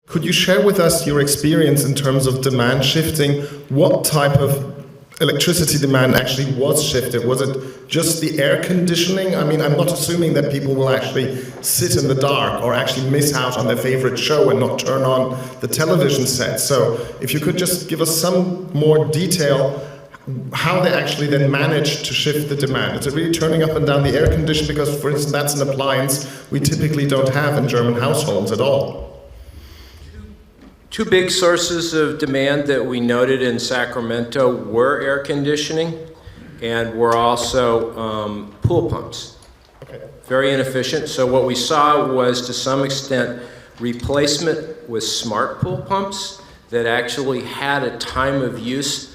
Could you share with us your experience in terms of demand shifting? What type of electricity demand actually was shifted? Was it just the air conditioning? I mean, I'm not assuming that people will actually sit in the dark or actually miss out on their favorite show and not turn on the television set. So if you could just give us some more detail how they actually then managed to shift the demand. Is it really turning up and down the air conditioner? Because, for instance, that's an appliance we typically don't have in German households at all. Two big sources of demand that we noted in Sacramento were air conditioning and were also pool pumps. Okay. Very inefficient. So what we saw was, to some extent, replacement with smart pool pumps that actually had a time of use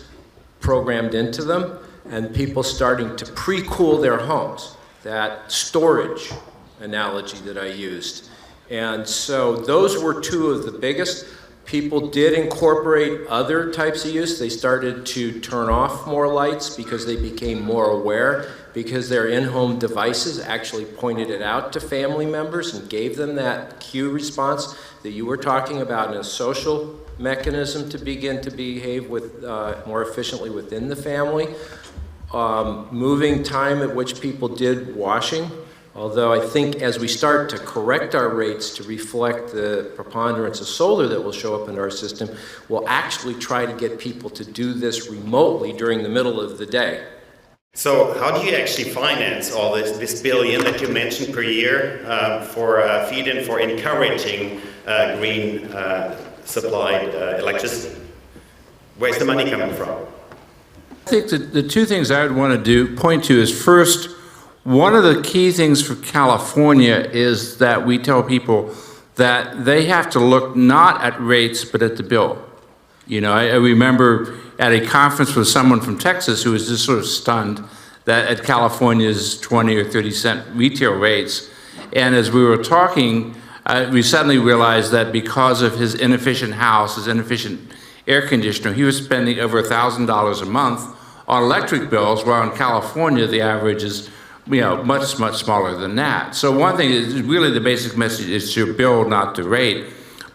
programmed into them, and people starting to pre-cool their homes. That storage analogy that I used. And so those were two of the biggest. People did incorporate other types of use. They started to turn off more lights because they became more aware, because their in-home devices actually pointed it out to family members and gave them that cue response that you were talking about in a social mechanism to begin to behave with more efficiently within the family. Moving time at which people did washing. Although I think as we start to correct our rates to reflect the preponderance of solar that will show up in our system, we'll actually try to get people to do this remotely during the middle of the day. So how do you actually finance all this billion that you mentioned per year for feed-in, for encouraging green supplied electricity? Where's the money coming from? I think that the two things I would want to point to is, first, one of the key things for California is that we tell people that they have to look not at rates, but at the bill. You know, I remember at a conference with someone from Texas who was just sort of stunned that at California's 20 or 30 cent retail rates. And as we were talking, we suddenly realized that because of his inefficient house, his inefficient air conditioner, he was spending over $1,000 a month on electric bills, while in California the average is much smaller than that. So one thing is really the basic message is your bill, not the rate.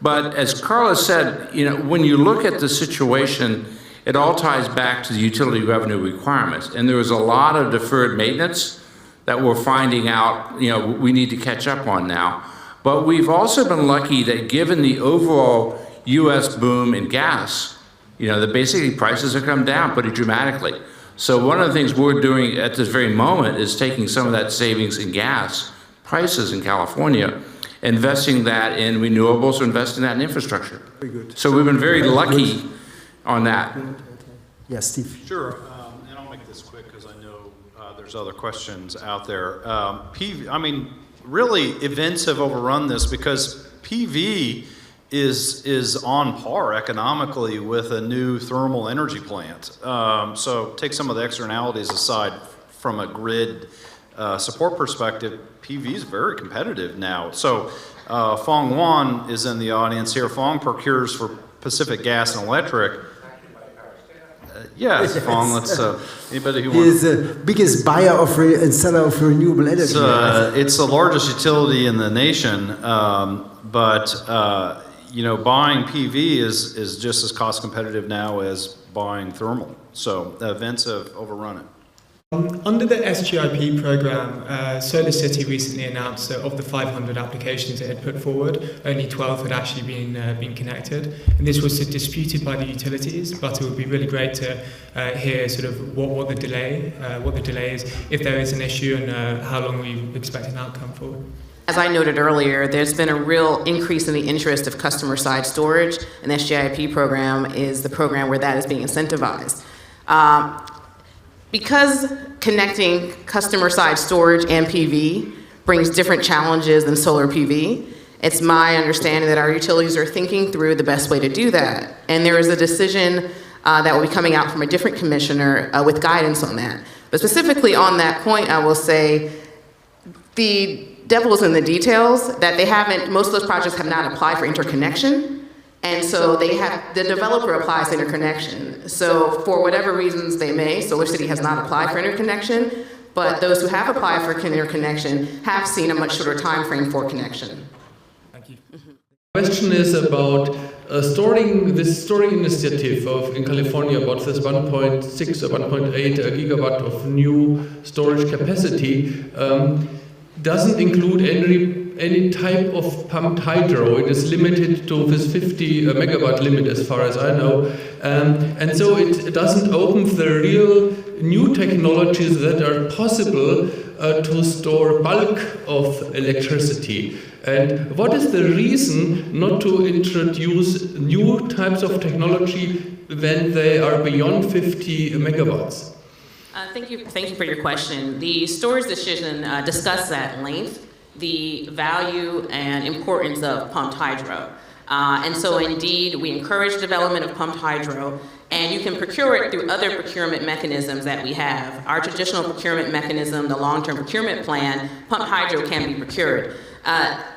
But as Carla said, when you look at the situation, it all ties back to the utility revenue requirements. And there was a lot of deferred maintenance that we're finding out, we need to catch up on now. But we've also been lucky that given the overall US boom in gas, that basically prices have come down pretty dramatically. So one of the things we're doing at this very moment is taking some of that savings in gas prices in California, investing that in renewables, or investing that in infrastructure. Very good. So we've been very lucky on that. Yes, Steve. Sure, and I'll make this quick because I know there's other questions out there. Really, events have overrun this because PV is on par economically with a new thermal energy plant. So take some of the externalities aside, from a grid support perspective, PV is very competitive now. So Fong Wan is in the audience here. Fong procures for Pacific Gas and Electric. Yes, Fong, let's, anybody who wants... He is the biggest buyer and seller of renewable energy. It's the largest utility in the nation, buying PV is just as cost competitive now as buying thermal. So events have overrun it. Under the SGIP program, Solar City recently announced that of the 500 applications it had put forward, only 12 had actually been connected. And this was disputed by the utilities, but it would be really great to hear sort of what the delay is, if there is an issue, and how long we expect an outcome for. As I noted earlier, there's been a real increase in the interest of customer-side storage, and the SGIP program is the program where that is being incentivized. Because connecting customer-side storage and PV brings different challenges than solar PV, it's my understanding that our utilities are thinking through the best way to do that. And there is a decision that will be coming out from a different commissioner with guidance on that. But specifically on that point, I will say the devil is in the details, that most of those projects have not applied for interconnection. And so the developer applies interconnection. So for whatever reasons they may, Solar City has not applied for interconnection, but those who have applied for interconnection have seen a much shorter time frame for connection. Thank you. question is about storing initiative in California about this 1.6 or 1.8 gigawatt of new storage capacity doesn't include any type of pumped hydro. It is limited to this 50 megawatt limit as far as I know. And so it doesn't open the real new technologies that are possible to store bulk of electricity. And what is the reason not to introduce new types of technology when they are beyond 50 megawatts? Thank you for your question. The storage decision discussed at length the value and importance of pumped hydro. And so indeed, we encourage development of pumped hydro, and you can procure it through other procurement mechanisms that we have. Our traditional procurement mechanism, the long-term procurement plan, pumped hydro can be procured.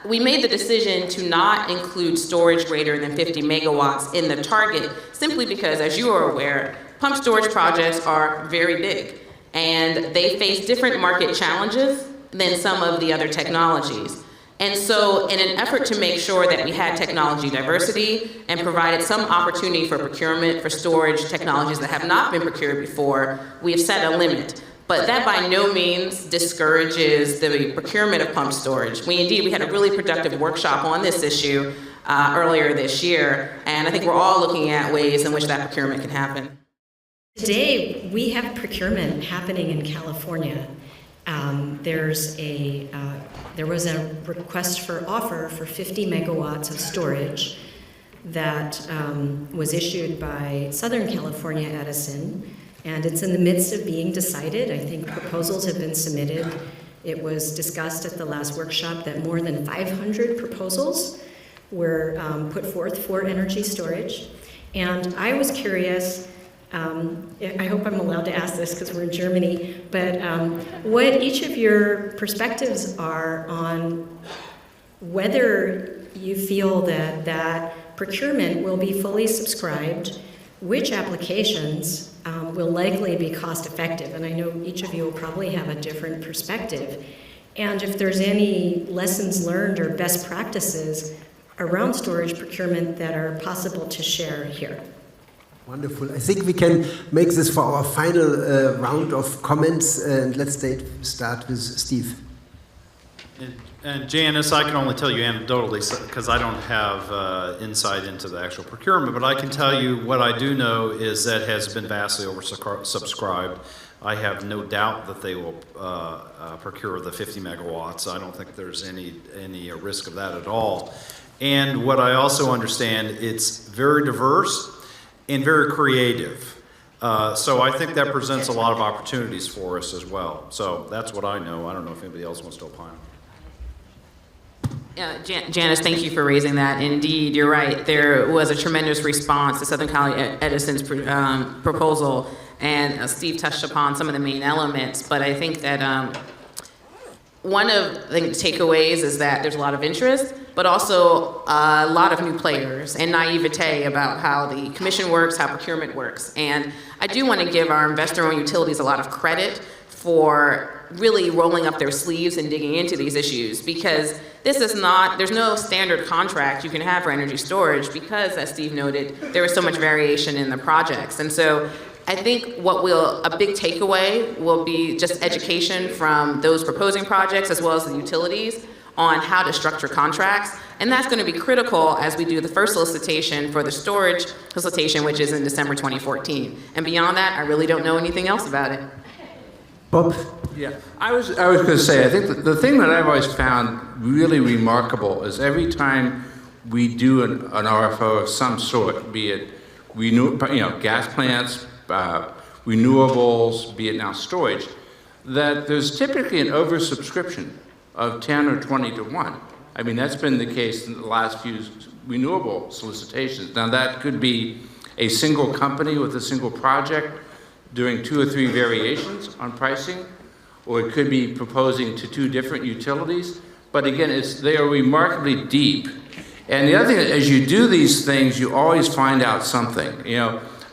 We made the decision to not include storage greater than 50 megawatts in the target simply because, as you are aware, pumped storage projects are very big, and they face different market challenges than some of the other technologies. And so in an effort to make sure that we had technology diversity and provided some opportunity for procurement for storage technologies that have not been procured before, we have set a limit. But that by no means discourages the procurement of pumped storage. We had a really productive workshop on this issue earlier this year, and I think we're all looking at ways in which that procurement can happen. Today, we have procurement happening in California. There was a request for offer for 50 megawatts of storage that was issued by Southern California Edison, and it's in the midst of being decided. I think proposals have been submitted. It was discussed at the last workshop that more than 500 proposals were put forth for energy storage. And I was curious, I hope I'm allowed to ask this because we're in Germany, but what each of your perspectives are on whether you feel that procurement will be fully subscribed, which applications will likely be cost effective, and I know each of you will probably have a different perspective, and if there's any lessons learned or best practices around storage procurement that are possible to share here. Wonderful. I think we can make this for our final round of comments, and let's start with Steve. And Janice, I can only tell you anecdotally because I don't have insight into the actual procurement, but I can tell you what I do know is that has been vastly oversubscribed. I have no doubt that they will procure the 50 megawatts. I don't think there's any risk of that at all. And what I also understand, it's very diverse and very creative. So I think that presents a lot of opportunities for us as well. So that's what I know. I don't know if anybody else wants to opine. Janice, thank you for raising that. Indeed, you're right. There was a tremendous response to Southern Cal Edison's proposal, and Steve touched upon some of the main elements, but I think that one of the takeaways is that there's a lot of interest, but also a lot of new players and naivete about how the commission works, how procurement works. And I do want to give our investor-owned utilities a lot of credit for really rolling up their sleeves and digging into these issues, because this is not, there's no standard contract you can have for energy storage because, as Steve noted, there is so much variation in the projects. And so I think a big takeaway will be just education from those proposing projects as well as the utilities on how to structure contracts. And that's going to be critical as we do the first solicitation for the storage solicitation, which is in December 2014. And beyond that, I really don't know anything else about it. Bob? Yeah, I was going to say, I think the thing that I've always found really remarkable is every time we do an RFO of some sort, be it gas plants, renewables, be it now storage, that there's typically an oversubscription of 10 or 20 to 1. I mean, that's been the case in the last few renewable solicitations. Now, that could be a single company with a single project doing 2 or 3 variations on pricing, or it could be proposing to 2 different utilities. But again, they are remarkably deep. And the other thing, as you do these things, you always find out something.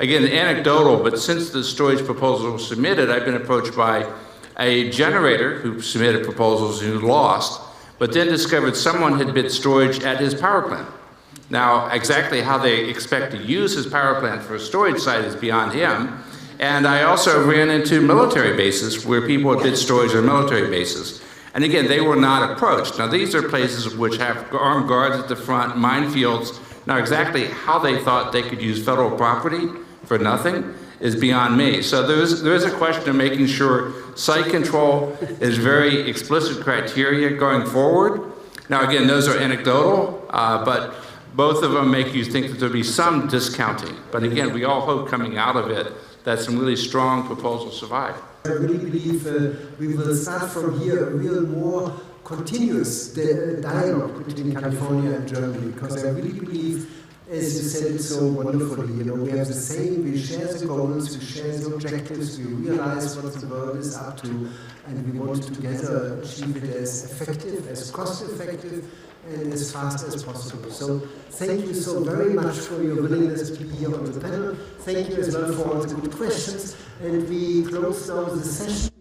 Again, anecdotal, but since the storage proposal was submitted, I've been approached by a generator who submitted proposals who lost, but then discovered someone had bid storage at his power plant. Now, exactly how they expect to use his power plant for a storage site is beyond him. And I also ran into military bases where people had bid storage on military bases. And again, they were not approached. Now, these are places which have armed guards at the front, minefields. Now, exactly how they thought they could use federal property for nothing is beyond me. So there is a question of making sure site control is very explicit criteria going forward. Now, again, those are anecdotal, but both of them make you think that there'll be some discounting. But again, we all hope coming out of it that some really strong proposals survive. I really believe we will start from here a real more continuous dialogue between California and Germany, because I really believe, as you said it so wonderfully, you know, we have the same, we share the goals, we share the objectives, we realize what the world is up to, and we want to together achieve it as effective, as cost-effective, and as fast as possible. So thank you so very much for your willingness to be here on the panel. Thank you as well for all the good questions, and we close now the session.